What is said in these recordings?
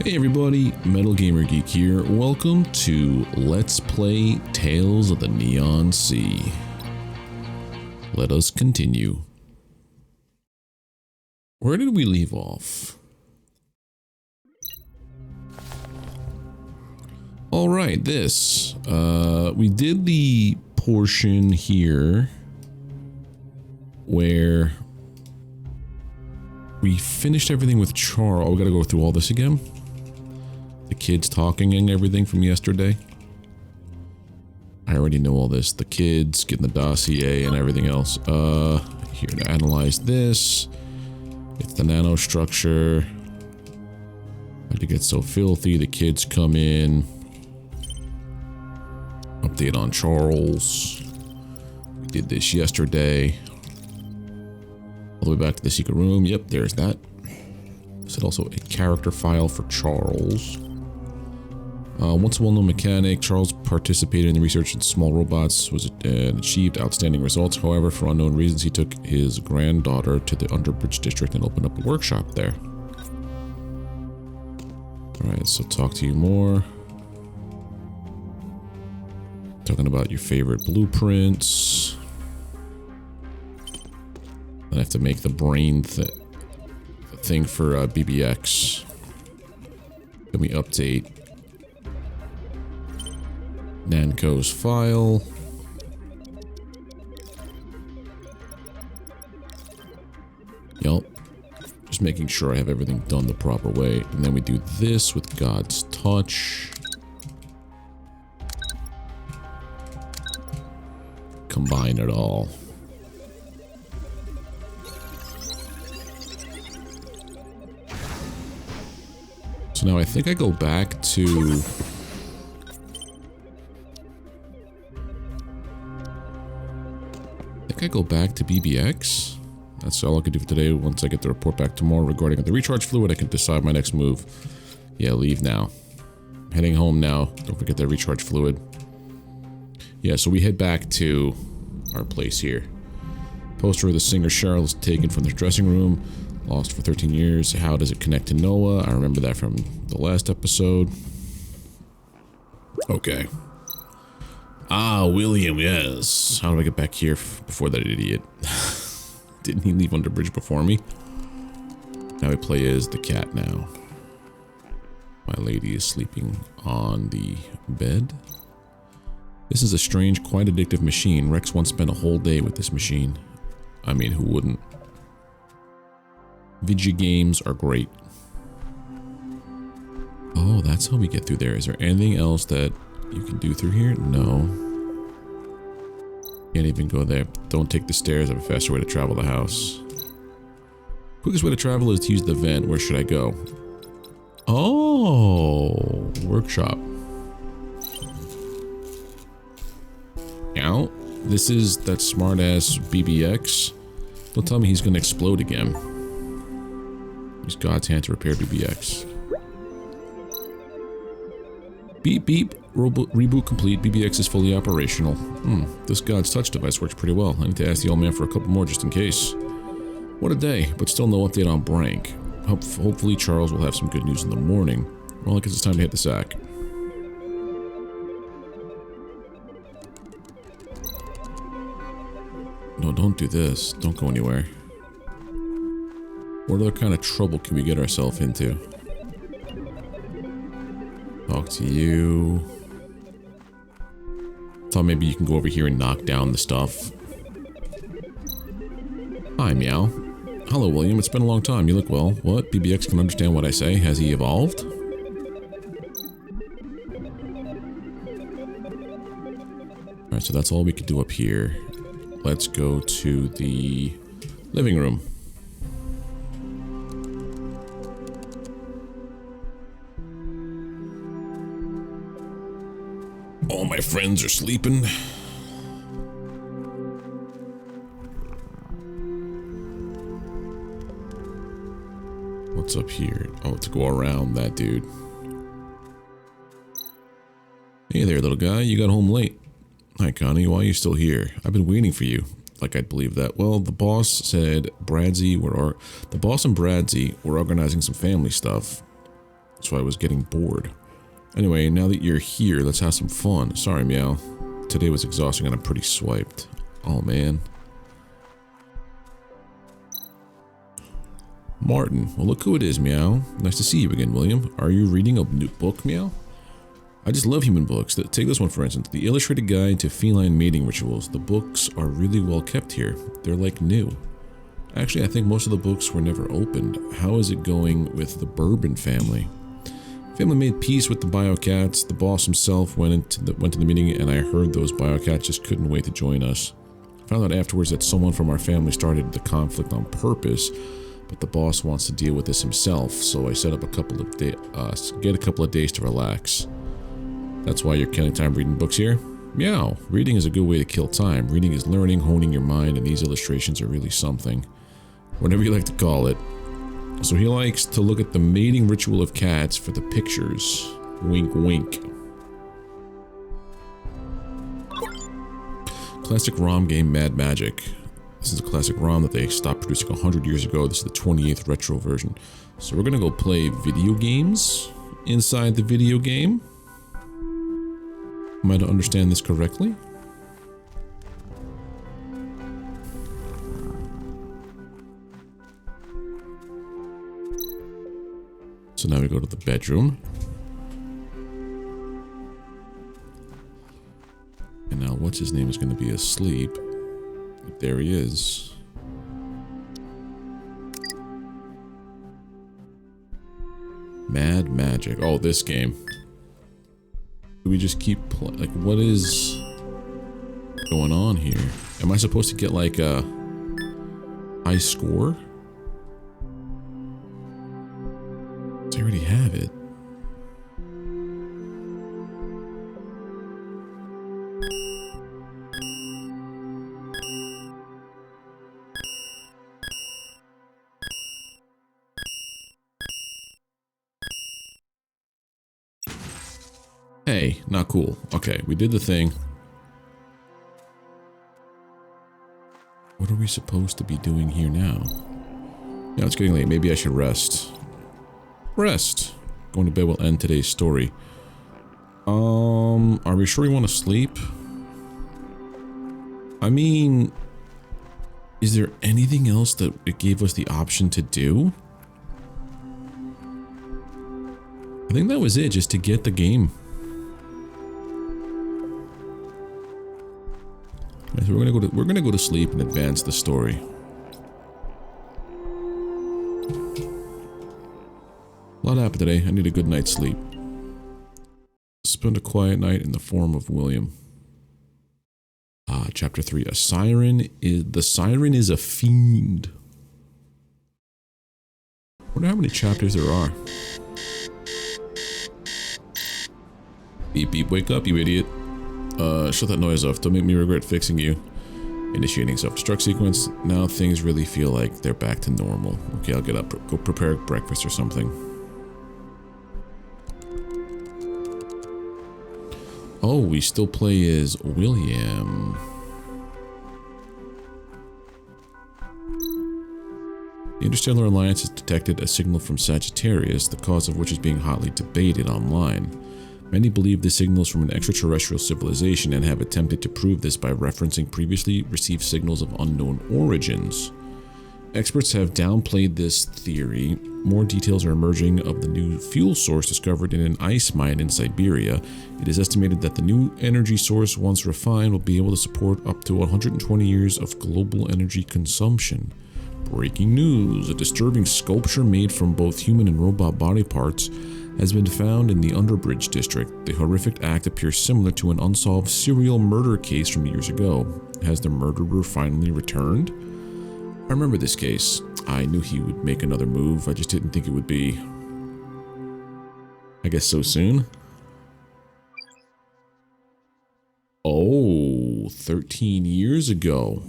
Hey everybody, Metal Gamer Geek here. Welcome to Let's Play Tales of the Neon Sea. Let us continue. Where did we leave off? Alright, this. We did the portion here where we finished everything with Charles. Oh, we gotta go through all this again? The kids talking and everything from yesterday. I already know all this. The kids getting the dossier and everything else. Here to analyze this. It's the nanostructure. How'd it get so filthy? The kids come in. Update on Charles. We did this yesterday. All the way back to the secret room. Yep, there's that. Is it also a character file for Charles? Once a well-known mechanic, Charles participated in the research in small robots, and achieved outstanding results. However, for unknown reasons, he took his granddaughter to the Underbridge district and opened up a workshop there. Alright, so talk to you more. Talking about your favorite blueprints. I have to make the brain thing for BBX. Then we update Nanko's file. Yup. Just making sure I have everything done the proper way. And then we do this with God's touch. Combine it all. So now I think I go back to... BBX. That's all I can do for today. Once I get the report back tomorrow regarding the recharge fluid, I can decide my next move. Yeah, leave now. Heading home now. Don't forget that recharge fluid. Yeah, so we head back to our place here. Poster of the singer Cheryl is taken from the dressing room. Lost for 13 years. How does it connect to Noah? I remember that from the last episode. Okay. Ah, William, yes. How do I get back here before that idiot? Didn't he leave Underbridge before me? Now we play as the cat now. My lady is sleeping on the bed. This is a strange, quite addictive machine. Rex once spent a whole day with this machine. I mean, who wouldn't? Video games are great. Oh, that's how we get through there. Is there anything else that you can do through here? No. Can't even go there. Don't take the stairs. I have a faster way to travel the house. Quickest way to travel is to use the vent. Where should I go? Oh, workshop. Now, this is that smart-ass BBX. Don't tell me he's gonna explode again. Use God's hand to repair BBX. Beep beep. Reboot complete. BBX is fully operational. This God's touch device works pretty well. I need to ask the old man for a couple more just in case. What a day, but still no update on Brank. Hopefully Charles will have some good news in the morning. Well, I guess it's time to hit the sack. No, don't do this. Don't go anywhere. What other kind of trouble can we get ourselves into? Talk to you. Thought maybe you can go over here and knock down the stuff. Hi, Meow. Hello, William. It's been a long time. You look well. What? BBX can understand what I say. Has he evolved? Alright, so that's all we could do up here. Let's go to the living room. All my friends are sleeping. What's up here? Oh, to go around that dude. Hey there, little guy. You got home late. Hi, Connie. Why are you still here? I've been waiting for you. Like I'd believe that. Well, the boss said the boss and Bradsy were organizing some family stuff. That's why I was getting bored. Anyway, now that you're here, let's have some fun. Sorry, Meow. Today was exhausting and I'm pretty swiped. Oh, man. Martin. Well, look who it is, Meow. Nice to see you again, William. Are you reading a new book, Meow? I just love human books. Take this one, for instance. The Illustrated Guide to Feline Mating Rituals. The books are really well kept here. They're like new. Actually, I think most of the books were never opened. How is it going with the Bourbon family? Family made peace with the Biocats. The boss himself went to the meeting, and I heard those Biocats just couldn't wait to join us. I found out afterwards that someone from our family started the conflict on purpose, but the boss wants to deal with this himself, so I set up a couple of get a couple of days to relax. That's why you're killing time reading books here? Meow. Reading is a good way to kill time. Reading is learning, honing your mind, and these illustrations are really something. Whatever you like to call it. So he likes to look at the mating ritual of cats for the pictures. Wink, wink. Classic ROM game Mad Magic. This is a classic ROM that they stopped producing 100 years ago. This is the 28th retro version. So we're gonna go play video games inside the video game. Am I to understand this correctly? So now we go to the bedroom. And now what's his name is going to be asleep. There he is. Mad Magic. Oh, this game. Do we just keep playing? Like, what is going on here? Am I supposed to get like a high score? I already have it. Hey, not cool. Okay, we did the thing. What are we supposed to be doing here now? Yeah, it's getting late. Maybe I should rest. Rest. Going to bed will end today's story. Are we sure we want to sleep? I mean, is there anything else that it gave us the option to do? I think that was it, just to get the game. So we're gonna go to sleep and advance the story. A lot happened today. I need a good night's sleep. Spend a quiet night in the form of William. Chapter 3. The Siren is a fiend. Wonder how many chapters there are. Beep beep, wake up, you idiot. Shut that noise off. Don't make me regret fixing you. Initiating self-destruct sequence. Now things really feel like they're back to normal. Okay, I'll get up. Go prepare breakfast or something. Oh, we still play as William. The Interstellar Alliance has detected a signal from Sagittarius, the cause of which is being hotly debated online. Many believe the signal is from an extraterrestrial civilization and have attempted to prove this by referencing previously received signals of unknown origins. Experts have downplayed this theory. More details are emerging of the new fuel source discovered in an ice mine in Siberia. It is estimated that the new energy source, once refined, will be able to support up to 120 years of global energy consumption. Breaking news! A disturbing sculpture made from both human and robot body parts has been found in the Underbridge district. The horrific act appears similar to an unsolved serial murder case from years ago. Has the murderer finally returned? I remember this case. I knew he would make another move. I just didn't think it would be, I guess, so soon. Oh, 13 years ago.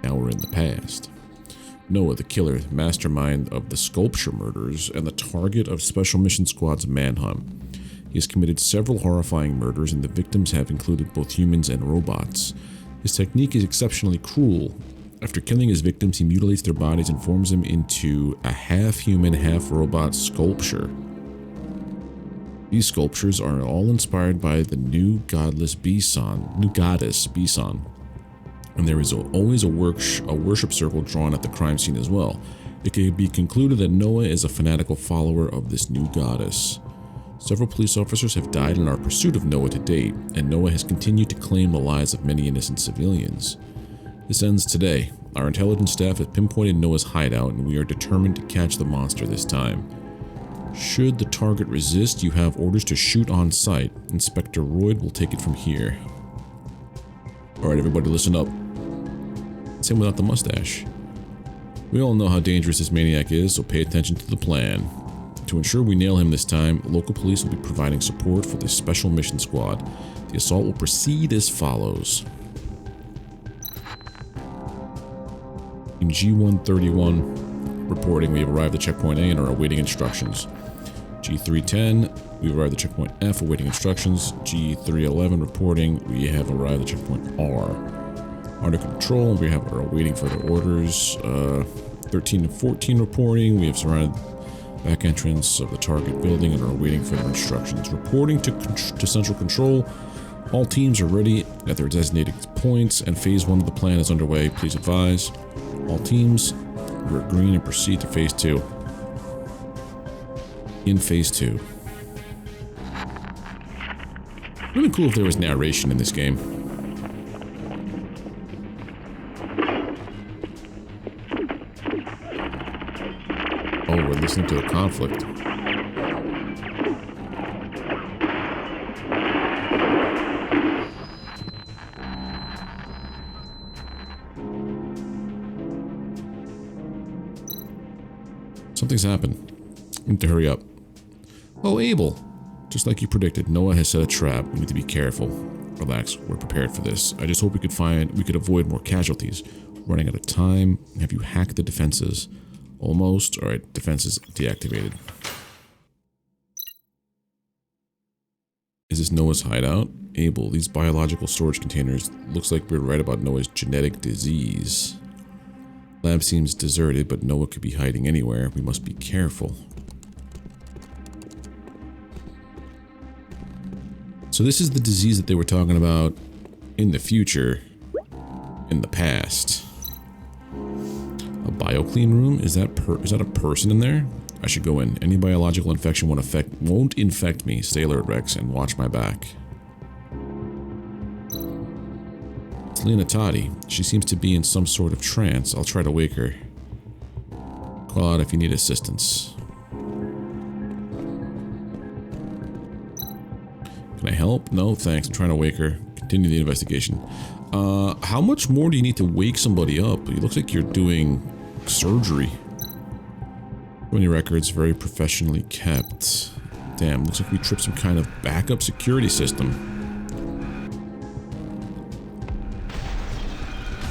Now we're in the past. Noah, the killer, mastermind of the sculpture murders, and the target of Special Mission Squad's manhunt. He has committed several horrifying murders, and the victims have included both humans and robots. His technique is exceptionally cruel. After killing his victims, he mutilates their bodies and forms them into a half-human, half-robot sculpture. These sculptures are all inspired by the new goddess Bison, and there is always a worship circle drawn at the crime scene as well. It can be concluded that Noah is a fanatical follower of this new goddess. Several police officers have died in our pursuit of Noah to date, and Noah has continued to claim the lives of many innocent civilians. This ends today. Our intelligence staff has pinpointed Noah's hideout, and we are determined to catch the monster this time. Should the target resist, you have orders to shoot on sight. Inspector Royd will take it from here. Alright, everybody, listen up. It's him without the mustache. We all know how dangerous this maniac is, so pay attention to the plan. To ensure we nail him this time, local police will be providing support for the Special Mission Squad. The assault will proceed as follows. In G131 reporting, we have arrived at checkpoint A and are awaiting instructions. G310, we've arrived at checkpoint F, awaiting instructions. G311 reporting, we have arrived at checkpoint R. Under control, we are awaiting further orders. 13 and 14 reporting, we have surrounded back entrance of the target building and are awaiting further instructions. Reporting to Central Control, all teams are ready at their designated points and phase 1 of the plan is underway. Please advise. All teams, we're green and proceed to phase 2. In phase 2. It would have been cool if there was narration in this game. Oh, we're listening to a conflict. Something's happened. We need to hurry up. Oh, Abel. Just like you predicted, Noah has set a trap. We need to be careful. Relax, we're prepared for this. I just hope we could avoid more casualties. We're running out of time. Have you hacked the defenses? Almost. Alright, defenses deactivated. Is this Noah's hideout? Abel, these biological storage containers. Looks like we're right about Noah's genetic disease. Lab seems deserted, but Noah could be hiding anywhere. We must be careful. So this is the disease that they were talking about in the future, in the past. A bioclean room? Is that a person in there? I should go in. Any biological infection won't infect me. Stay alert, Rex, and watch my back. It's Lena Toddy. She seems to be in some sort of trance. I'll try to wake her. Call out if you need assistance. Can I help? No, thanks. I'm trying to wake her. Continue the investigation. How much more do you need to wake somebody up? It looks like you're doing surgery. 20 records, very professionally kept. Damn, looks like we tripped some kind of backup security system.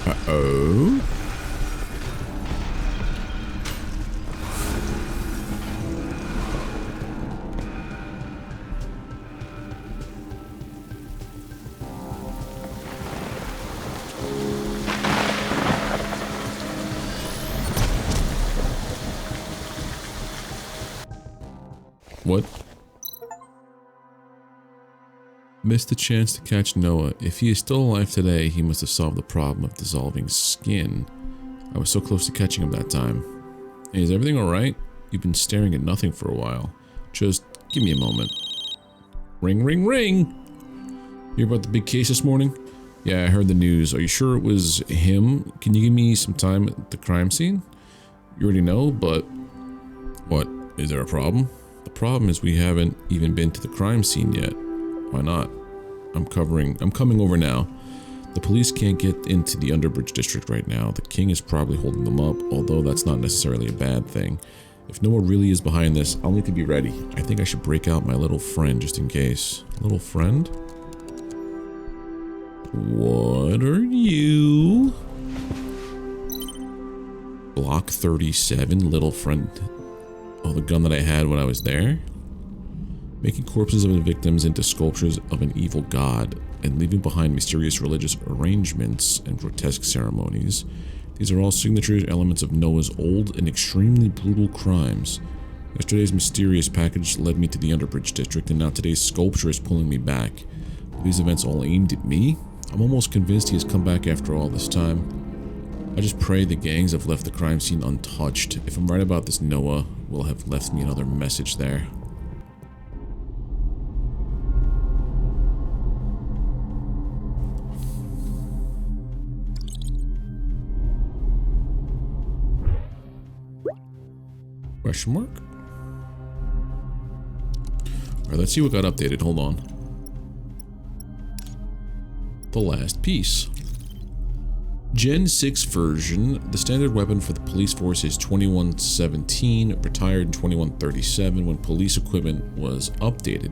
Uh-oh. What? Missed the chance to catch Noah. If he is still alive today, he must have solved the problem of dissolving skin. I was so close to catching him that time. Hey, is everything alright? You've been staring at nothing for a while. Just give me a moment. Ring, ring, ring! Hear about the big case this morning? Yeah, I heard the news. Are you sure it was him? Can you give me some time at the crime scene? You already know, but... What? Is there a problem? The problem is we haven't even been to the crime scene yet. Why not? I'm coming over now. The police can't get into the Underbridge district right now. The king is probably holding them up, although that's not necessarily a bad thing. If Noah really is behind this, I'll need to be ready. I think I should break out my little friend just in case. Little friend? What are you? Block 37, little friend. Oh, the gun that I had when I was there? Making corpses of the victims into sculptures of an evil god, and leaving behind mysterious religious arrangements and grotesque ceremonies. These are all signature elements of Noah's old and extremely brutal crimes. Yesterday's mysterious package led me to the Underbridge district, and now today's sculpture is pulling me back. Are these events all aimed at me? I'm almost convinced he has come back after all this time. I just pray the gangs have left the crime scene untouched. If I'm right about this, Noah will have left me another message there. Question mark? Alright, let's see what got updated. Hold on. The last piece. Gen 6 version. The standard weapon for the police force is 2117, retired in 2137 when police equipment was updated.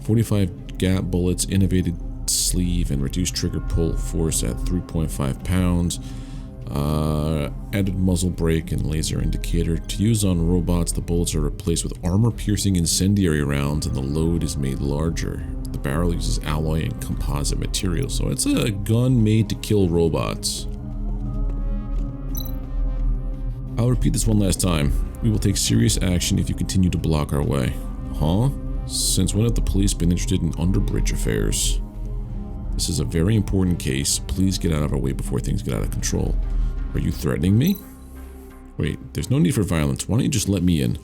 45 gap bullets, innovated sleeve, and reduced trigger pull force at 3.5 pounds. Added muzzle brake and laser indicator. To use on robots, the bullets are replaced with armor-piercing incendiary rounds and the load is made larger. The barrel uses alloy and composite material, so it's a gun made to kill robots. I'll repeat this one last time. We will take serious action if you continue to block our way. Huh? Since when have the police been interested in Underbridge affairs? This is a very important case. Please get out of our way before things get out of control. Are you threatening me? Wait, there's no need for violence. Why don't you just let me in?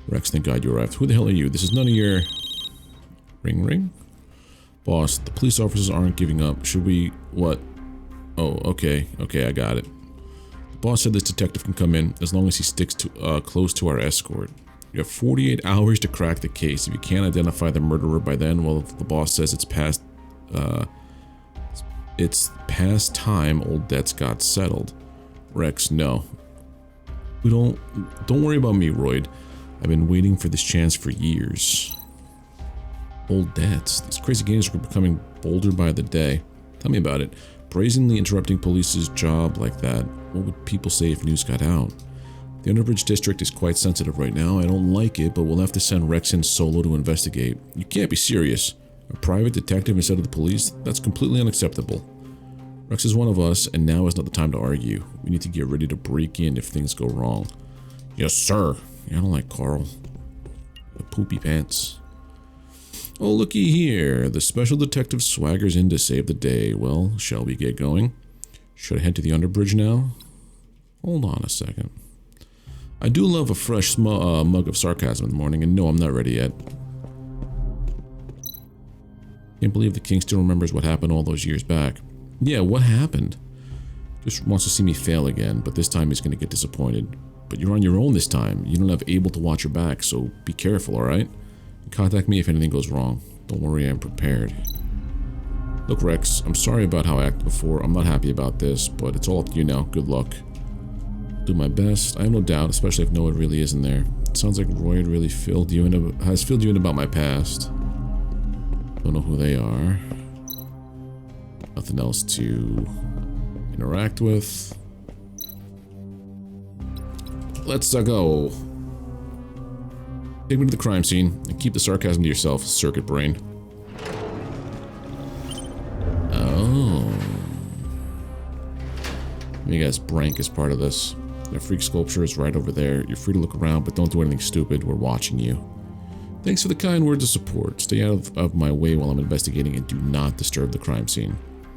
Rex, thank God you arrived. Who the hell are you? This is none of your... Ring? Boss, the police officers aren't giving up. Should we... What? Oh, okay. Okay, I got it. The boss said this detective can come in as long as he sticks to close to our escort. You have 48 hours to crack the case. If you can't identify the murderer by then, well, the boss says it's past time old debts got settled. Rex, no. Don't worry about me, Royd. I've been waiting for this chance for years. Old debts. These crazy games are becoming bolder by the day. Tell me about it. Brazenly interrupting police's job like that. What would people say if news got out? The Underbridge district is quite sensitive right now. I don't like it, but we'll have to send Rex in solo to investigate. You can't be serious. A private detective instead of the police? That's completely unacceptable. Rex is one of us, and now is not the time to argue. We need to get ready to break in if things go wrong. Yes, sir. Yeah, I don't like Carl. The poopy pants. Oh, looky here. The special detective swaggers in to save the day. Well, shall we get going? Should I head to the Underbridge now? Hold on a second. I do love a fresh mug of sarcasm in the morning, and no, I'm not ready yet. Can't believe the king still remembers what happened all those years back. Yeah, what happened? Just wants to see me fail again, but this time he's going to get disappointed. But you're on your own this time. You don't have Abel to watch your back, so be careful, alright? Contact me if anything goes wrong. Don't worry, I'm prepared. Look, Rex, I'm sorry about how I acted before. I'm not happy about this, but it's all up to you now. Good luck. Do my best. I have no doubt, especially if Noah really isn't there. It sounds like Roy really has filled you in about my past. Don't know who they are. Nothing else to interact with. Let's go. Take me to the crime scene and keep the sarcasm to yourself, circuit brain. Oh. Let me guess, Brank is part of this. The freak sculpture is right over there. You're free to look around, but don't do anything stupid. We're watching you. Thanks for the kind words of support. Stay out of my way while I'm investigating and do not disturb the crime scene.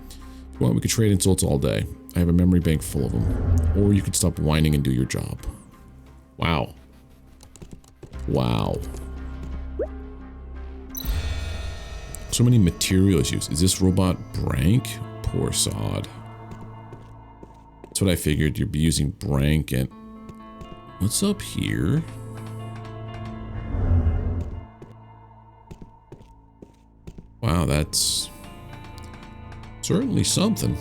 If you want, we could trade insults all day. I have a memory bank full of them. Or you could stop whining and do your job. Wow. Wow. So many material issues. Is this robot Brank? Poor sod. That's what I figured. You'd be using Brank and... What's up here? Wow, that's... certainly something.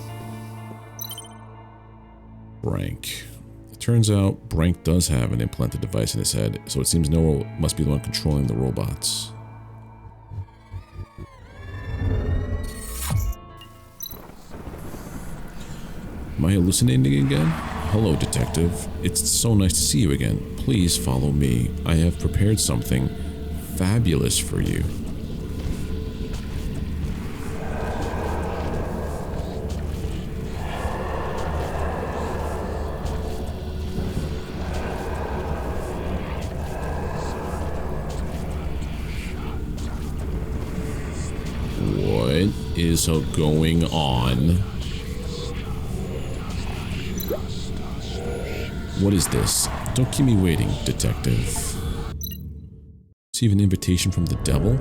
Brank. It turns out Brank does have an implanted device in his head, so it seems Noah must be the one controlling the robots. Am I hallucinating again? Hello, detective. It's so nice to see you again. Please follow me. I have prepared something fabulous for you. is going on? What is this? Don't keep me waiting, detective. Receive an invitation from the devil?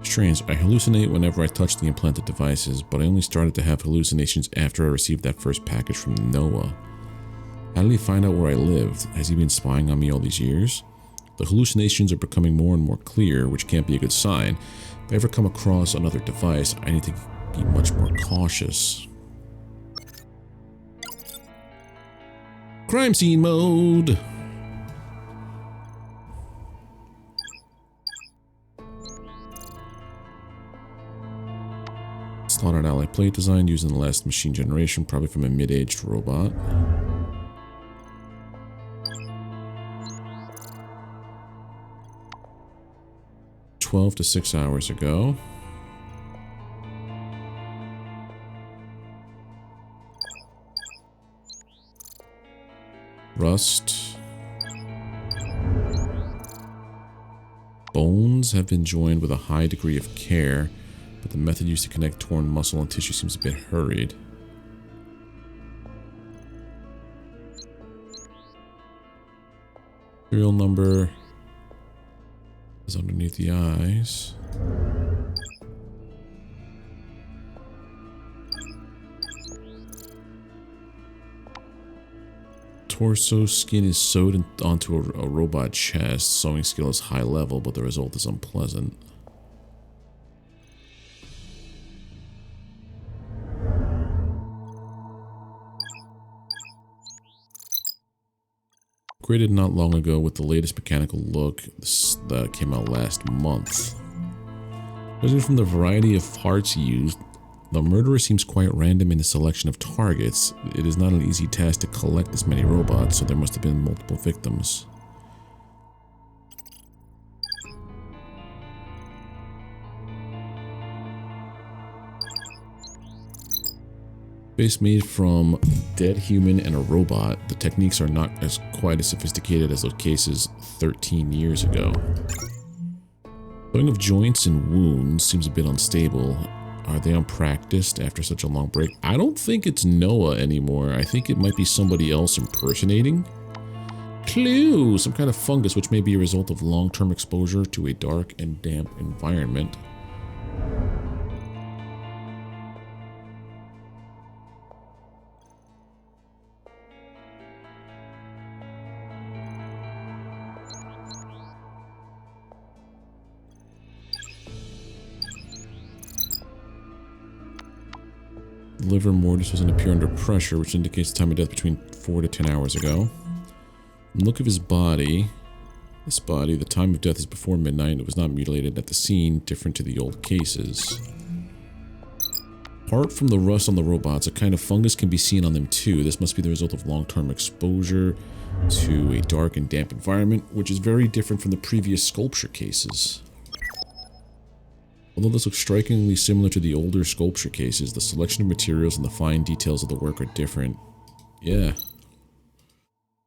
Strange, I hallucinate whenever I touch the implanted devices, but I only started to have hallucinations after I received that first package from Noah. How did he find out where I lived? Has he been spying on me all these years? The hallucinations are becoming more and more clear, which can't be a good sign. If I ever come across another device, I need to be much more cautious. Crime scene mode! Slaughtered ally plate design using the last machine generation, probably from a mid-aged robot. $12 to 6 hours ago. Rust. Bones have been joined with a high degree of care, but the method used to connect torn muscle and tissue seems a bit hurried. Serial number is underneath the eyes. Torso skin is sewed onto a robot chest. Sewing skill is high level, but the result is unpleasant. Upgraded not long ago with the latest mechanical look that came out last month. Judging from the variety of parts used, the murderer seems quite random in the selection of targets. It is not an easy task to collect this many robots, so there must have been multiple victims. Base made from dead human and a robot, the techniques are not quite as sophisticated as those cases 13 years ago. Sewing of joints and wounds seems a bit unstable. Are they unpracticed after such a long break? I don't think it's Noah anymore. I think it might be somebody else impersonating. Clue! Some kind of fungus which may be a result of long-term exposure to a dark and damp environment. Liver mortis doesn't appear under pressure, which indicates the time of death between 4 to 10 hours ago. Look of his body. This body, the time of death is before midnight. It was not mutilated at the scene, different to the old cases. Apart from the rust on the robots, a kind of fungus can be seen on them too. This must be the result of long-term exposure to a dark and damp environment, which is very different from the previous sculpture cases. Although this looks strikingly similar to the older sculpture cases, the selection of materials and the fine details of the work are different. Yeah.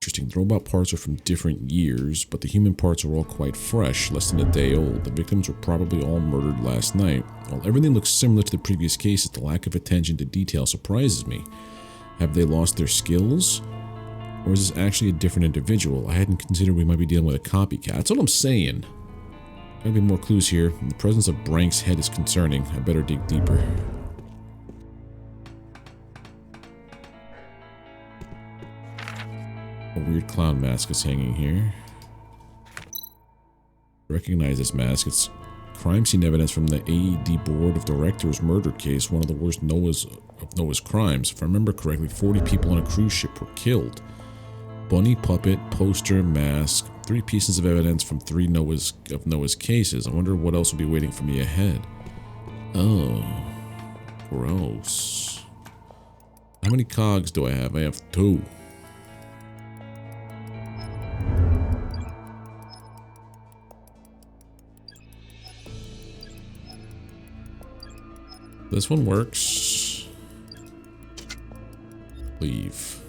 Interesting. The robot parts are from different years, but the human parts are all quite fresh, less than a day old. The victims were probably all murdered last night. While everything looks similar to the previous cases, the lack of attention to detail surprises me. Have they lost their skills? Or is this actually a different individual? I hadn't considered we might be dealing with a copycat. That's what I'm saying. Gotta be more clues here. The presence of Brank's head is concerning. I better dig deeper. A weird clown mask is hanging here. Recognize this mask. It's crime scene evidence from the AED Board of Directors murder case, one of the worst of Noah's crimes. If I remember correctly, 40 people on a cruise ship were killed. Bunny puppet, poster, mask. 3 pieces of evidence from 3 of Noah's cases. I wonder what else will be waiting for me ahead. Oh. Gross. How many cogs do I have? I have 2. This one works. Leave.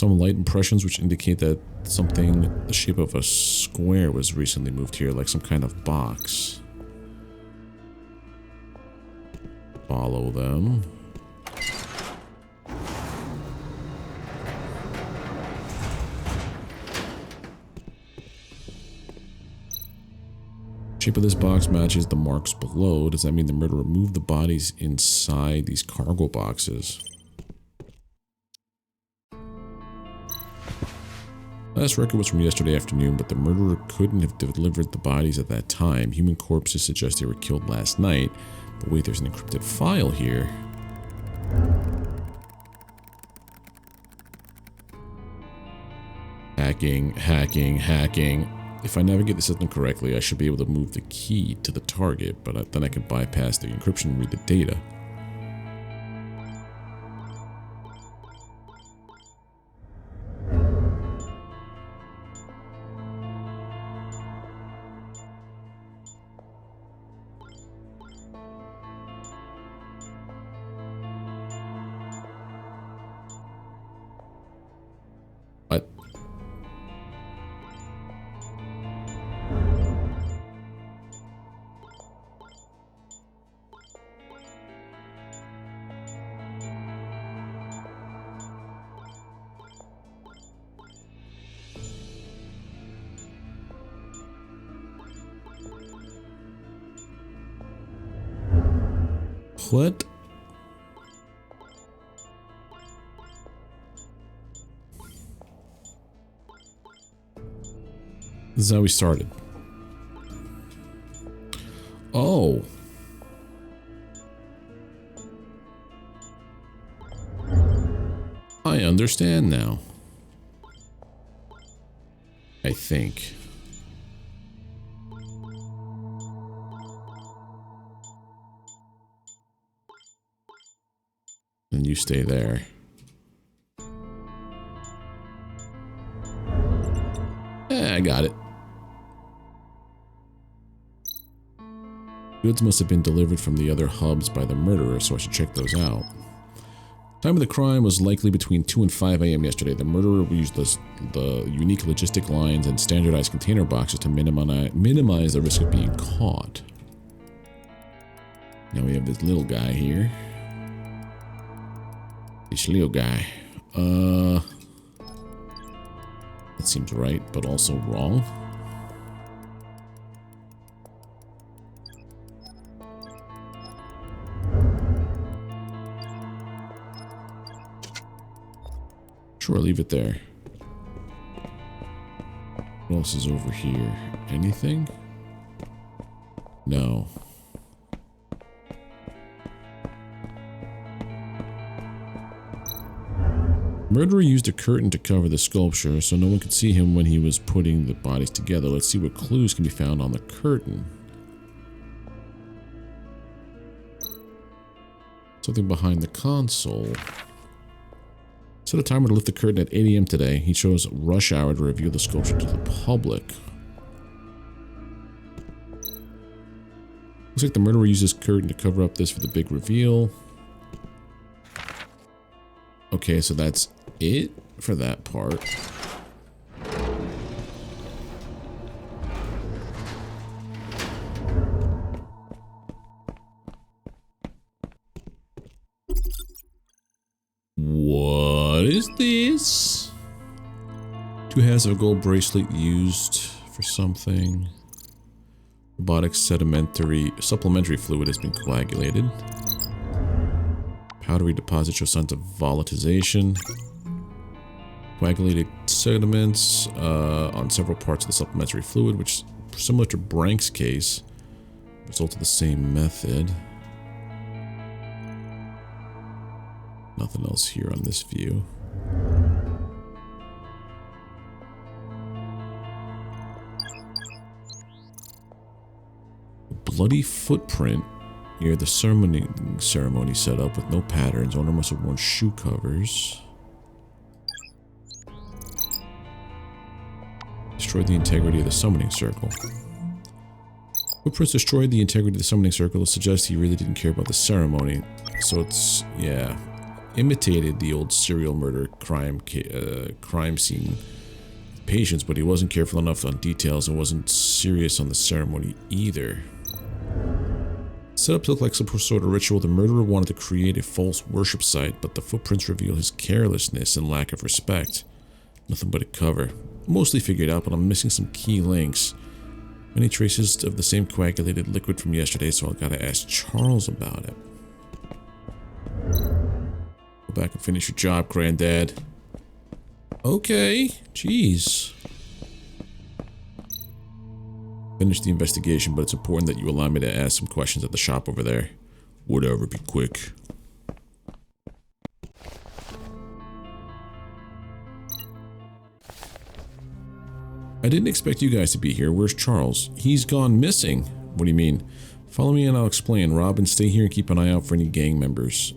Some light impressions which indicate that something the shape of a square was recently moved here, like some kind of box. Follow them. Shape of this box matches the marks below. Does that mean the murderer moved the bodies inside these cargo boxes? Last record was from yesterday afternoon, but the murderer couldn't have delivered the bodies at that time. Human corpses suggest they were killed last night. But wait, there's an encrypted file here. Hacking, hacking, hacking. If I navigate the system correctly, I should be able to move the key to the target, but then I can bypass the encryption and read the data. What? What? This is how we started. Oh. I understand now. I think. And you stay there. I got it. Goods must have been delivered from the other hubs by the murderer, so I should check those out. Time of the crime was likely between 2 and 5 a.m. yesterday. The murderer used the unique logistic lines and standardized container boxes to minimize the risk of being caught. Now we have this little guy here. This little guy. That seems right, but also wrong. Sure, leave it there. What else is over here? Anything? No. Murderer used a curtain to cover the sculpture so no one could see him when he was putting the bodies together. Let's see what clues can be found on the curtain. Something behind the console. Set a timer to lift the curtain at 8 a.m. today. He chose rush hour to reveal the sculpture to the public. Looks like the murderer used his curtain to cover up this for the big reveal. Okay, so that's it for that part. What is this? 2 halves of a gold bracelet used for something. Robotic supplementary fluid has been coagulated. Powdery deposit shows signs of volatilization. Coagulated sediments on several parts of the supplementary fluid, which, similar to Brank's case, result of the same method. Nothing else here on this view. A bloody footprint near the ceremony set up with no patterns. Owner must have worn shoe covers. Destroyed the integrity of the summoning circle. Footprints destroyed the integrity of the summoning circle. It suggests he really didn't care about the ceremony. So it's, yeah. imitated the old serial murder crime scene patience, but he wasn't careful enough on details and wasn't serious on the ceremony either. Set up to look like some sort of ritual, the murderer wanted to create a false worship site, but the footprints reveal his carelessness and lack of respect. Nothing but a cover. Mostly figured out, but I'm missing some key links. Many traces of the same coagulated liquid from yesterday, so I gotta ask Charles about it. Go back and finish your job, Granddad. Okay, jeez. Finish the investigation, but it's important that you allow me to ask some questions at the shop over there. Whatever, be quick. I didn't expect you guys to be here. Where's Charles? He's gone missing. What do you mean? Follow me and I'll explain. Robin, stay here and keep an eye out for any gang members.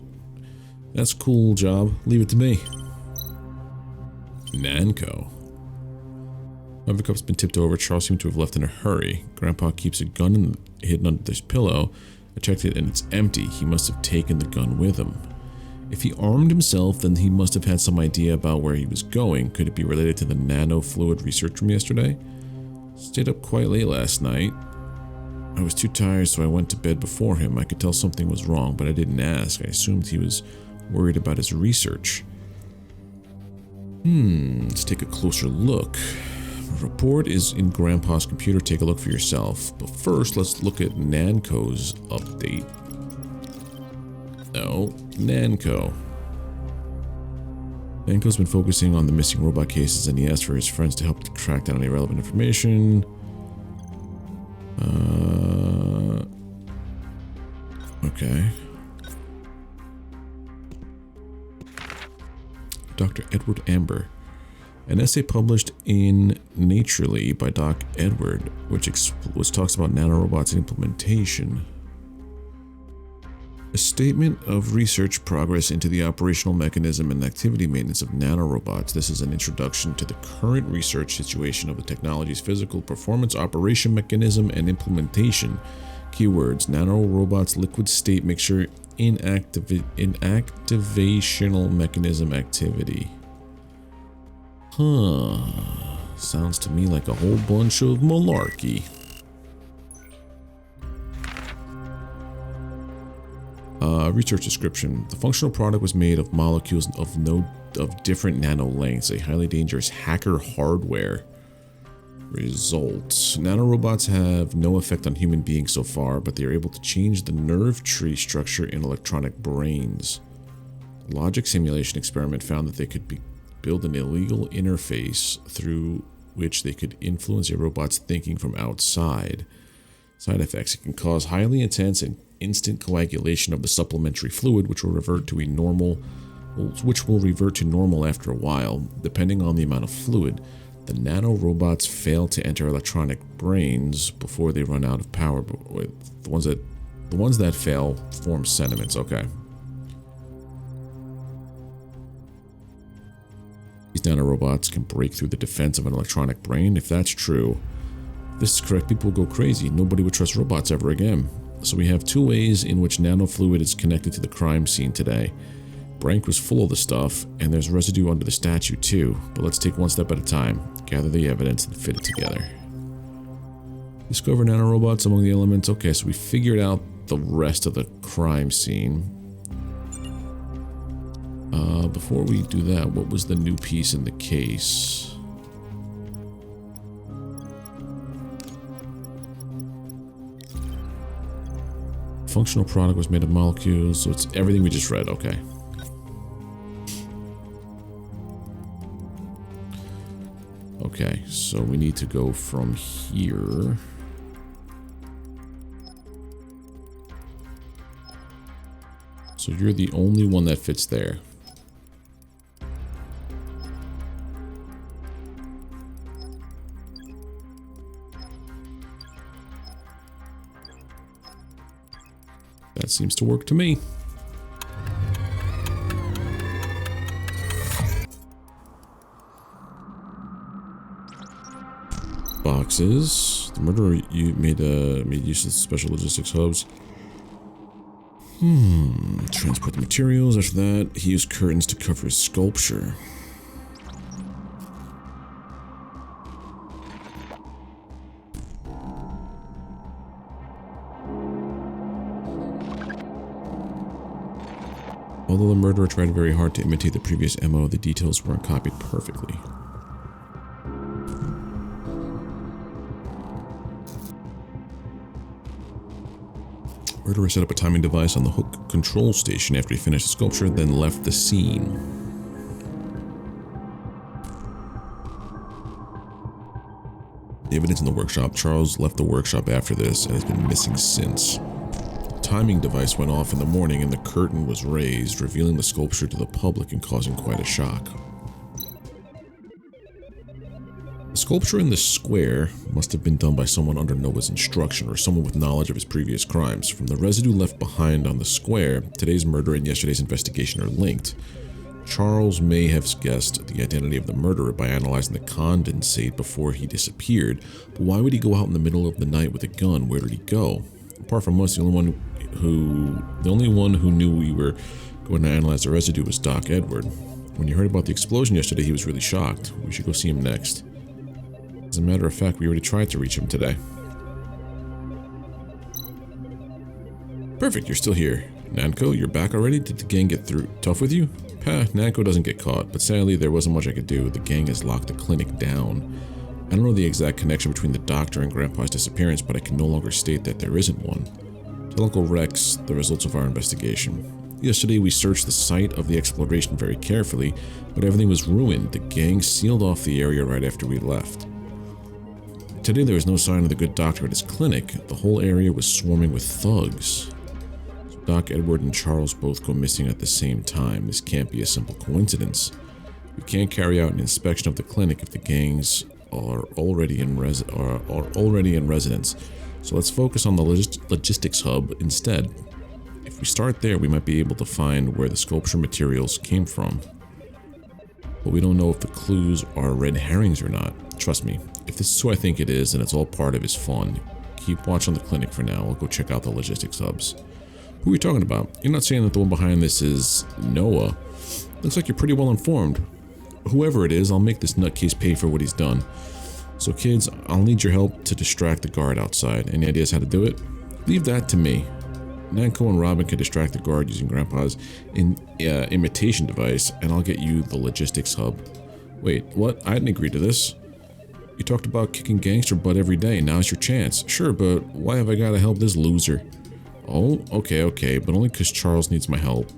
That's a cool job. Leave it to me. Nanko. Another cup's been tipped over. Charles seemed to have left in a hurry. Grandpa keeps a gun hidden under his pillow. I checked it and it's empty. He must have taken the gun with him. If he armed himself, then he must have had some idea about where he was going. Could it be related to the nanofluid research from yesterday? Stayed up quite late last night. I was too tired, so I went to bed before him. I could tell something was wrong, but I didn't ask. I assumed he was worried about his research. Let's take a closer look. The report is in Grandpa's computer. Take a look for yourself. But first, let's look at Nanko's update. No, Nanko. Nanko's been focusing on the missing robot cases, and he asked for his friends to help to track down any relevant information. Okay. Dr. Edward Amber. An essay published in Naturally by Doc Edward, which talks about nanorobots and implementation. A statement of research progress into the operational mechanism and activity maintenance of nanorobots. This is an introduction to the current research situation of the technology's physical performance, operation mechanism, and implementation. Keywords: nanorobots, liquid state mixture, inactivational mechanism activity. Sounds to me like a whole bunch of malarkey. Research description. The functional product was made of molecules of different nano lengths, a highly dangerous hacker hardware. Results. Nanorobots have no effect on human beings so far, but they are able to change the nerve tree structure in electronic brains. A logic simulation experiment found that they could build an illegal interface through which they could influence a robot's thinking from outside. Side effects. It can cause highly intense and instant coagulation of the supplementary fluid, which will revert to normal after a while, depending on the amount of fluid. The nanorobots fail to enter electronic brains before they run out of power. The ones that fail form sentiments. Okay. These nanorobots can break through the defense of an electronic brain. If that's true, if this is correct, people will go crazy. Nobody would trust robots ever again. So we have two ways in which nanofluid is connected to the crime scene today. Brank was full of the stuff, and there's residue under the statue too. But let's take one step at a time. Gather the evidence and fit it together. Discover nanorobots among the elements. Okay, so we figured out the rest of the crime scene. Before we do that, what was the new piece in the case? Functional product was made of molecules, so it's everything we just read. Okay. Okay, so we need to go from here. So you're the only one that fits there. That seems to work to me. Boxes. The murderer made use of special logistics hubs. Transport the materials. After that, he used curtains to cover his sculpture. Although the murderer tried very hard to imitate the previous MO, the details weren't copied perfectly. Murderer set up a timing device on the hook control station after he finished the sculpture, then left the scene. The evidence in the workshop. Charles left the workshop after this and has been missing since. The timing device went off in the morning and the curtain was raised, revealing the sculpture to the public and causing quite a shock. The sculpture in the square must have been done by someone under Noah's instruction or someone with knowledge of his previous crimes. From the residue left behind on the square, today's murder and yesterday's investigation are linked. Charles may have guessed the identity of the murderer by analyzing the condensate before he disappeared, but why would he go out in the middle of the night with a gun? Where did he go? Apart from us, the only one who knew we were going to analyze the residue was Doc Edward. When he heard about the explosion yesterday, he was really shocked. We should go see him next. As a matter of fact, we already tried to reach him today. Perfect, you're still here. Nanko, you're back already? Did the gang get through tough with you? Nanko doesn't get caught, but sadly there wasn't much I could do. The gang has locked the clinic down. I don't know the exact connection between the doctor and Grandpa's disappearance, but I can no longer state that there isn't one. Tell Uncle Rex the results of our investigation. Yesterday we searched the site of the exploration very carefully, but everything was ruined. The gang sealed off the area right after we left. Today there was no sign of the good doctor at his clinic. The whole area was swarming with thugs. So Doc Edward and Charles both go missing at the same time. This can't be a simple coincidence. We can't carry out an inspection of the clinic if the gangs are already in residence. So let's focus on the logistics hub instead. If we start there, we might be able to find where the sculpture materials came from. But we don't know if the clues are red herrings or not. Trust me, if this is who I think it is, then it's all part of his fun. Keep watch on the clinic for now. I'll go check out the logistics hubs. Who are you talking about? You're not saying that the one behind this is Noah. Looks like you're pretty well informed. Whoever it is, I'll make this nutcase pay for what he's done. So kids, I'll need your help to distract the guard outside. Any ideas how to do it? Leave that to me. Nanko and Robin can distract the guard using Grandpa's imitation device, and I'll get you the logistics hub. Wait, what? I didn't agree to this. You talked about kicking gangster butt every day. Now's your chance. Sure, but why have I got to help this loser? Oh, okay, but only because Charles needs my help.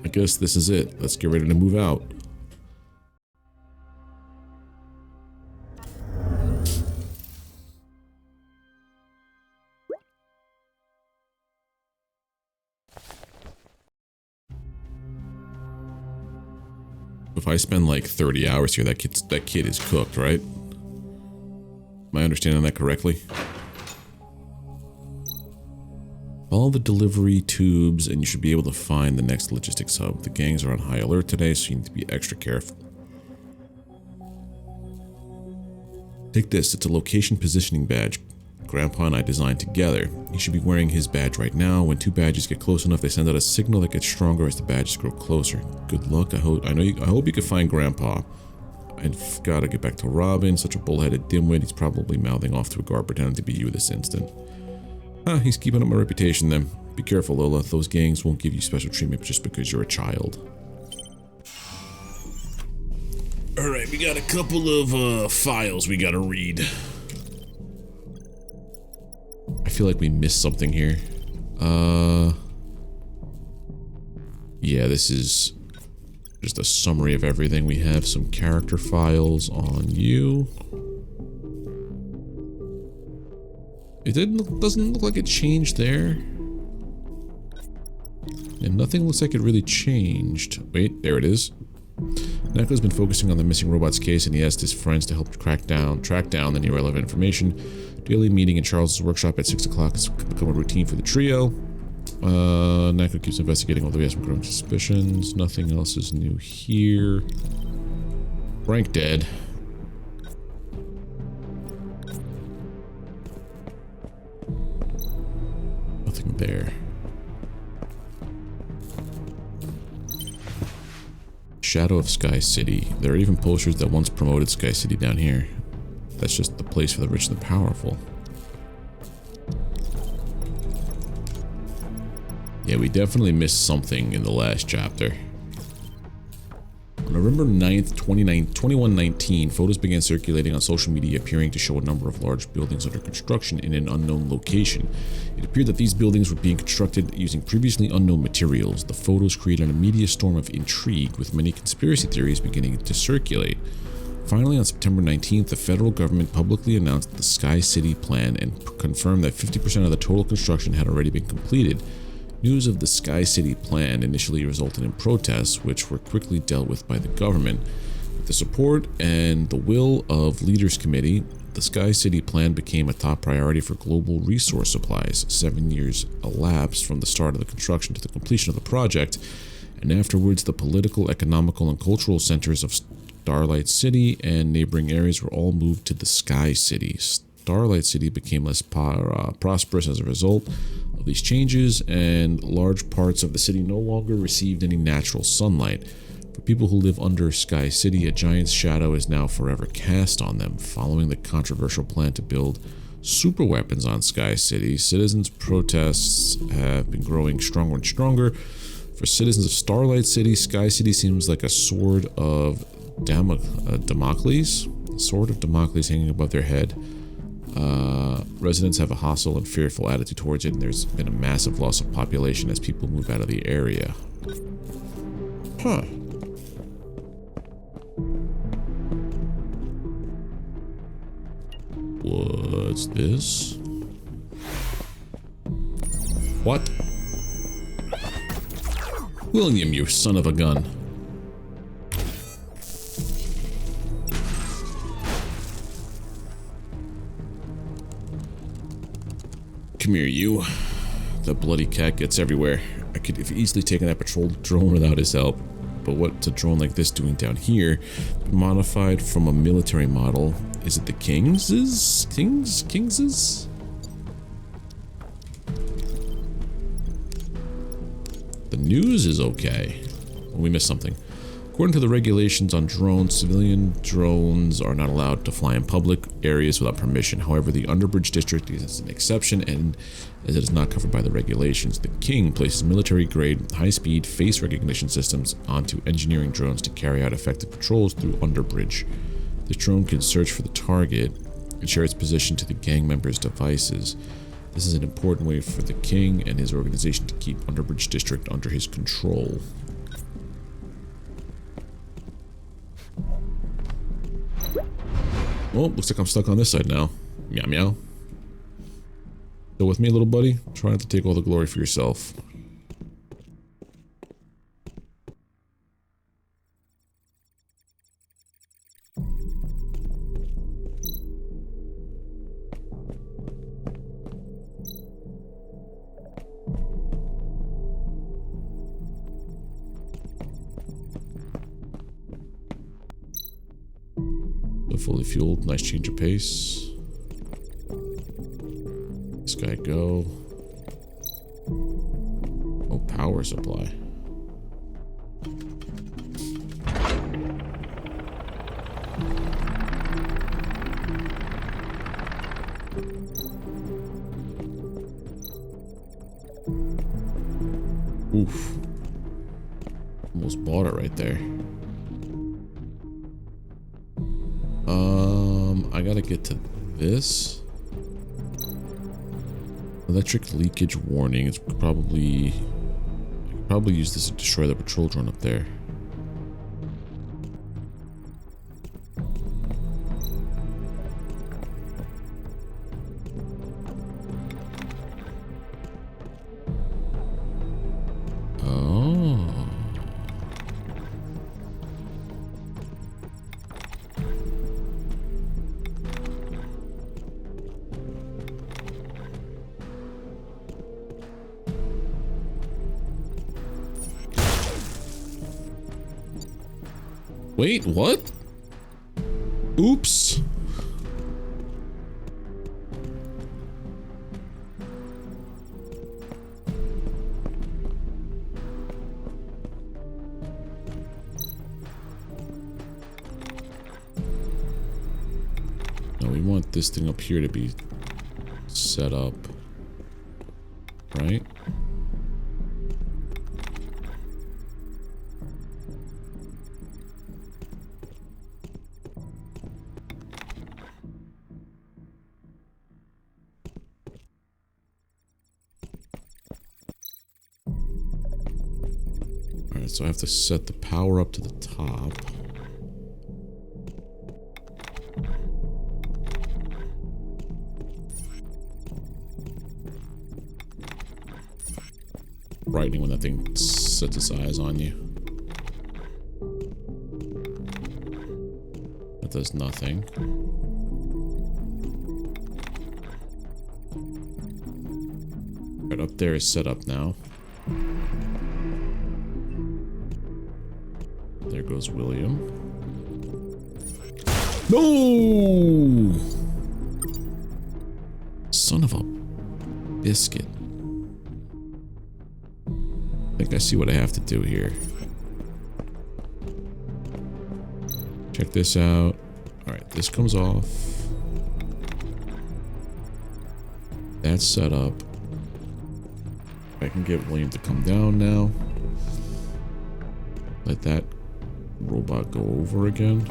I guess this is it. Let's get ready to move out. If I spend like 30 hours here, that kid is cooked, right? Am I understanding that correctly? Follow the delivery tubes and you should be able to find the next logistics hub. The gangs are on high alert today, so you need to be extra careful. Take this, it's a location positioning badge. Grandpa and I designed together. You should be wearing his badge right now. When two badges get close enough, they send out a signal that gets stronger as the badges grow closer. Good luck. I hope you can find Grandpa. I've got to get back to Robin. Such a bullheaded dimwit. He's probably mouthing off to a guard pretending to be you this instant. He's keeping up my reputation then. Be careful, Lola. Those gangs won't give you special treatment just because you're a child. Alright, we got a couple of files we gotta read. I feel like we missed something here. Yeah, this is just a summary of everything. We have some character files on you. It doesn't look like it changed there. And nothing looks like it really changed. Wait, there it is. Nako's been focusing on the missing robots case and he asked his friends to help track down the new relevant information. Daily meeting in Charles' workshop at 6 o'clock has become a routine for the trio. Nako keeps investigating, although he has some growing suspicions. Nothing else is new here. Frank dead. Nothing there. shadow of Sky City. There are even posters that once promoted Sky City down here. That's just the place for the rich and the powerful. Yeah, we definitely missed something in the last chapter. On November 9th, 2119, photos began circulating on social media appearing to show a number of large buildings under construction in an unknown location. It appeared that these buildings were being constructed using previously unknown materials. The photos created an immediate storm of intrigue, with many conspiracy theories beginning to circulate. Finally, on September 19th, the federal government publicly announced the Sky City plan and confirmed that 50% of the total construction had already been completed. News of the Sky City plan initially resulted in protests, which were quickly dealt with by the government. With the support and the will of Leaders Committee, the Sky City plan became a top priority for global resource supplies. 7 years elapsed from the start of the construction to the completion of the project, and afterwards the political, economical, and cultural centers of Starlight City and neighboring areas were all moved to the Sky City. Starlight City became less prosperous as a result of these changes, and large parts of the city no longer received any natural sunlight. For people who live under Sky City, a giant shadow is now forever cast on them. Following the controversial plan to build super weapons on Sky City, citizens' protests have been growing stronger and stronger. For citizens of Starlight City, Sky City seems like a sword of Damocles, hanging above their head. Residents have a hostile and fearful attitude towards it, and there's been a massive loss of population as people move out of the area. Huh. What's this? What? William, you son of a gun. Come here, you. That bloody cat gets everywhere. I could have easily taken that patrol drone without his help. But what's a drone like this doing down here? Modified from a military model. Is it the King's? King's? The news is okay. Oh, we missed something. According to the regulations on drones, civilian drones are not allowed to fly in public areas without permission. However, the Underbridge district is an exception, and as it is not covered by the regulations, the King places military-grade, high-speed face recognition systems onto engineering drones to carry out effective patrols through Underbridge. The drone can search for the target and share its position to the gang members' devices. This is an important way for the King and his organization to keep Underbridge district under his control. Well, looks like I'm stuck on this side now. Meow meow. Go with me, little buddy. Try not to take all the glory for yourself. Fully fueled, nice change of pace. This guy go. Oh, power supply. Oof. Almost bought it right there. I gotta get to this. Electric leakage warning. It's probably... I could probably use this to destroy the patrol drone up there. Wait, what? Oops. we want this thing up here to be set up, right? Alright, so I have to set the power up to the top. Frightening when that thing sets its eyes on you. That does nothing. Right up there is set up now. There goes William. No! Son of a biscuit. I think I see what I have to do here. Check this out. Alright, this comes off. That's set up. I can get William to come down now. Let that robot go over again.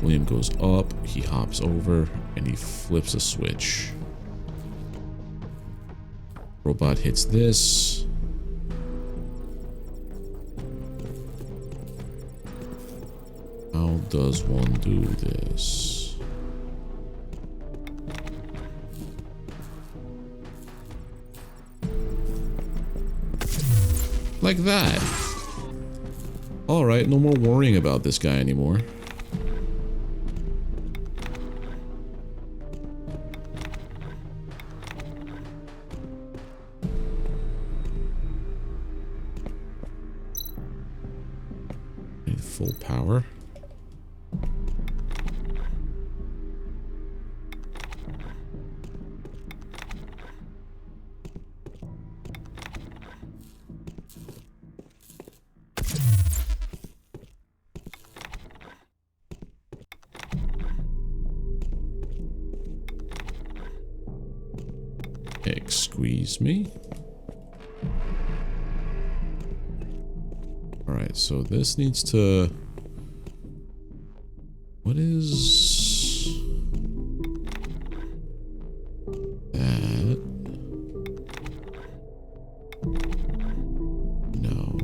William goes up, he hops over, and he flips a switch. Robot hits this. How does one do this? Like that. Alright, no more worrying about this guy anymore. Full power. Excuse me. Alright, so this needs to... What is... that? No.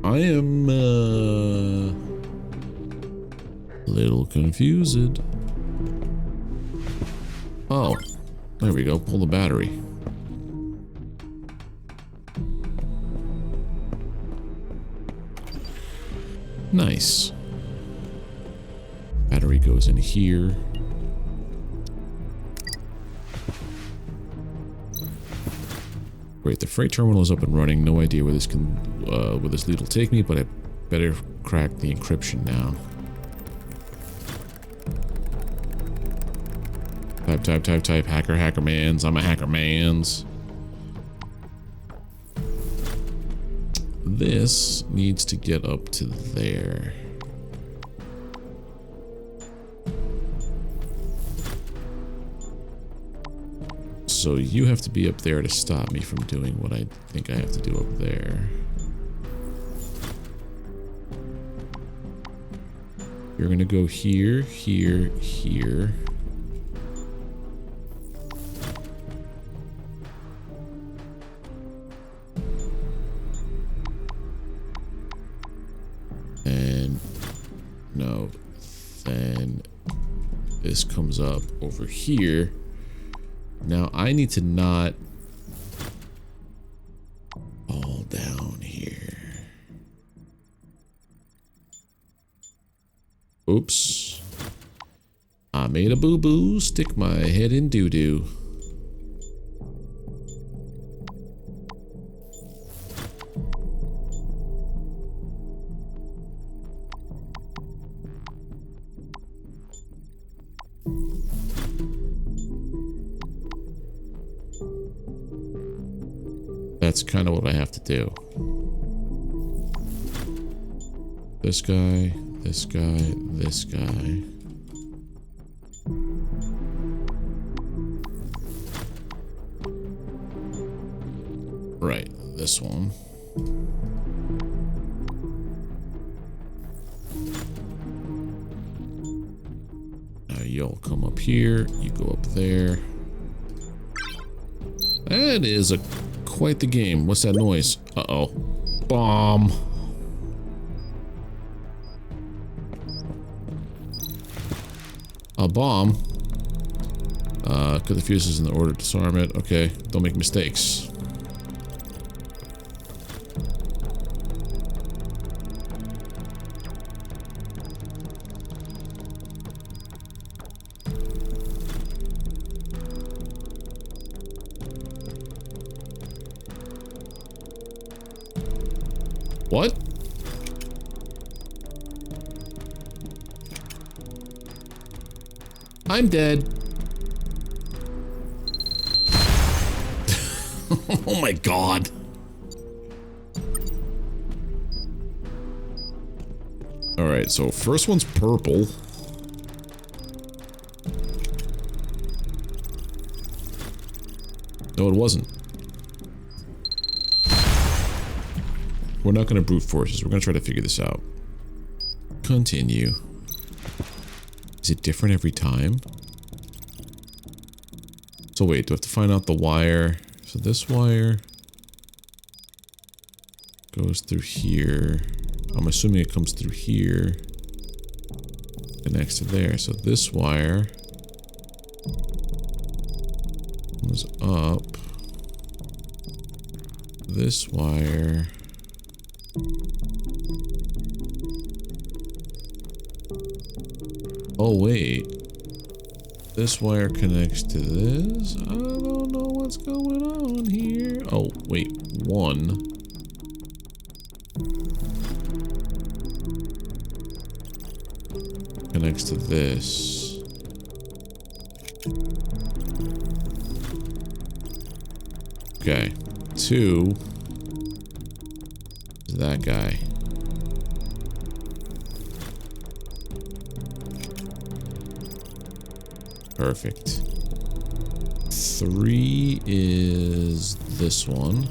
I am, a little confused. Oh, there we go. Pull the battery. Nice. Battery goes in here. Great, the freight terminal is up and running. No idea where this lead will take me, but I better crack the encryption now. Type. Hacker mans. I'm a hacker mans. This needs to get up to there. So you have to be up there to stop me from doing what I think I have to do up there. You're gonna go here, here, here. And no, then this comes up over here. Now I need to not fall down here. Oops. I made a boo-boo, stick my head in doo-doo. that's kind of what I have to do. This guy, this guy, this guy. Right, this one. Now y'all come up here, you go up there. That is quite the game. What's that noise? Uh-oh. Bomb. A bomb? Cut the fuses in order to disarm it. Okay, don't make mistakes. What? I'm dead. Oh my god. Alright, so first one's purple. No, it wasn't. We're not going to brute force this. We're going to try to figure this out. Continue. Is it different every time? So wait, do I have to find out the wire? So this wire goes through here. I'm assuming it comes through here. Connects to there. So this wire comes up. This wire oh wait, this wire connects to this. I don't know what's going on here. Oh wait, one connects to this. Okay, two is that guy. Perfect. 3 is this one.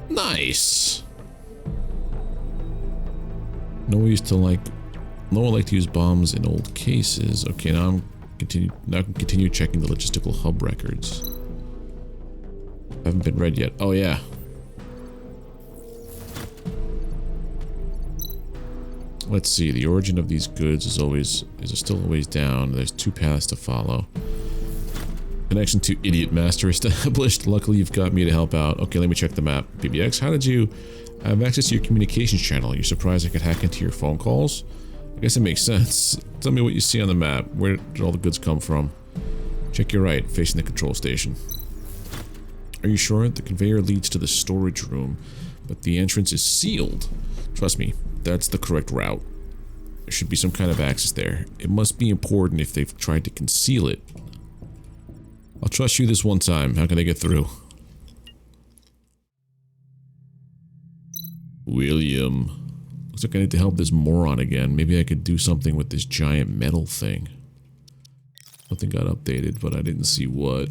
Nice. No one liked to use bombs in old cases. Okay, now I can continue checking the logistical hub records. Haven't been read yet. Oh yeah. Let's see, the origin of these goods is still always down. There's 2 paths to follow. Connection to Idiot Master established. Luckily, you've got me to help out. Okay, let me check the map. BBX, how did you have access to your communications channel? You're surprised I could hack into your phone calls? I guess it makes sense. Tell me what you see on the map. Where did all the goods come from? Check your right, facing the control station. Are you sure? The conveyor leads to the storage room, but the entrance is sealed. Trust me, that's the correct route. There should be some kind of access there. It must be important if they've tried to conceal it. I'll trust you this one time. How can I get through? William. Looks like I need to help this moron again. Maybe I could do something with this giant metal thing. Something got updated, but I didn't see what.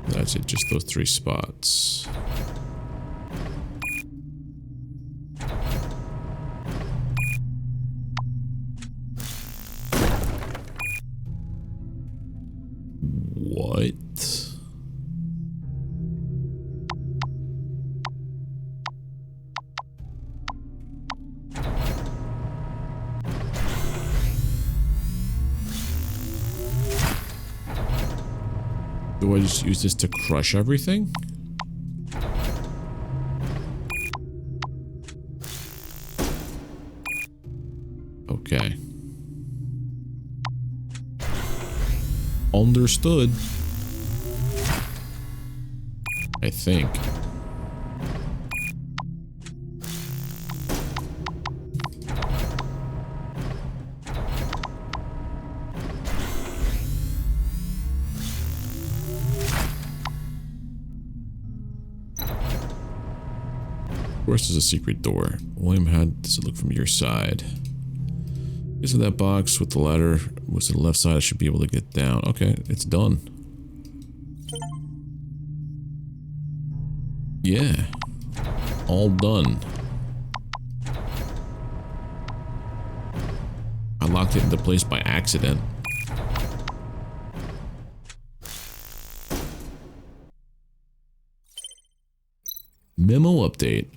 That's it, just those 3 spots. What? Do I just use this to crush everything? Okay. Understood. I think. Of course, there's a secret door. William, how does it look from your side? Is it that box with the ladder? Was to the left side? I should be able to get down. Okay, it's done. Yeah. All done. I locked it into place by accident. Memo update.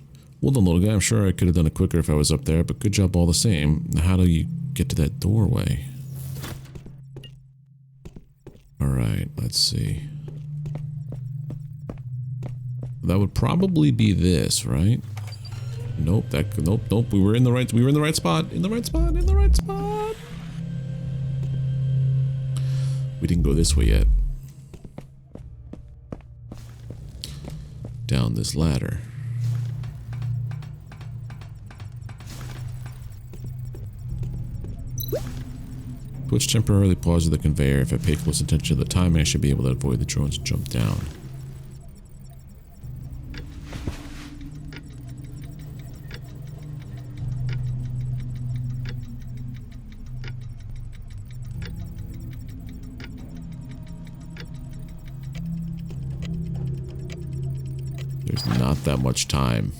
Well done, little guy. I'm sure I could have done it quicker if I was up there, but good job all the same. Now, how do you get to that doorway? Alright, let's see. That would probably be this, right? Nope, nope. We were in the right spot. In the right spot. We didn't go this way yet. Down this ladder. Twitch temporarily pauses the conveyor. If I pay close attention to the timing, I should be able to avoid the drone's jump down. There's not that much time.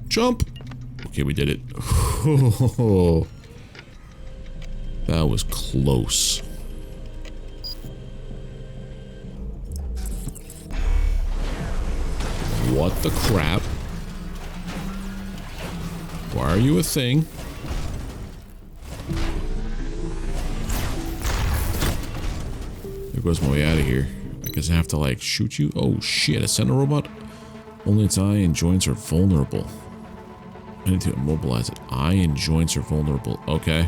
Jump! Okay, we did it. That was close. What the crap? Why are you a thing? There goes my way out of here. I guess I have to like shoot you. Oh shit, a sentinel robot? Only its eye and joints are vulnerable. I need to immobilize it. Eye and joints are vulnerable. Okay.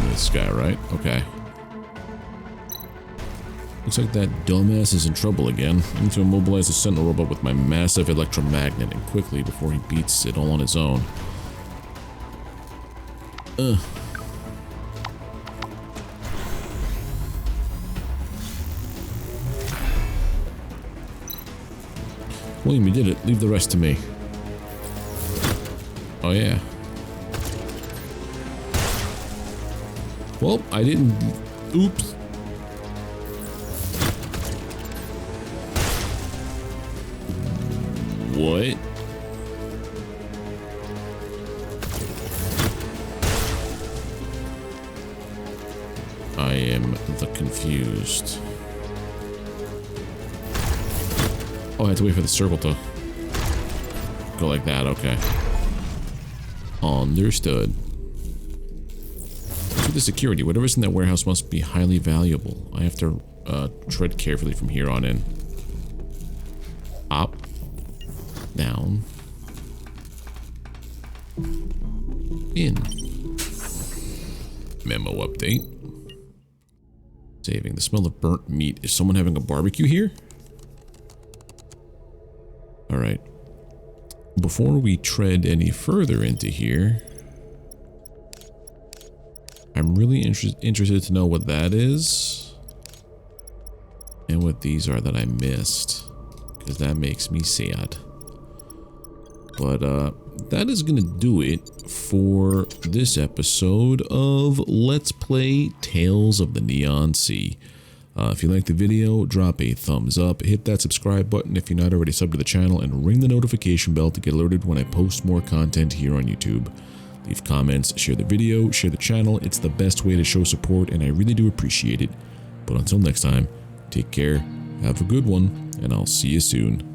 This guy, right? Okay. Looks like that dumbass is in trouble again. I need to immobilize the sentinel robot with my massive electromagnet and quickly before he beats it all on his own. William, you did it. Leave the rest to me. Oh yeah. Well, I didn't... Oops. What? I am the confused. Oh, I had to wait for the circle to go like that. Okay. Understood. To the security, whatever's in that warehouse must be highly valuable. I have to tread carefully from here on in. Up. Down. In. Memo update. Saving. The smell of burnt meat. Is someone having a barbecue here? Alright. Before we tread any further into here, I'm really interested to know what that is. And what these are that I missed. Because that makes me sad. But that is going to do it for this episode of Let's Play Tales of the Neon Sea. If you liked the video, drop a thumbs up, hit that subscribe button if you're not already subbed to the channel, and ring the notification bell to get alerted when I post more content here on YouTube. Leave comments, share the video, share the channel. It's the best way to show support, and I really do appreciate it. But until next time, take care, have a good one, and I'll see you soon.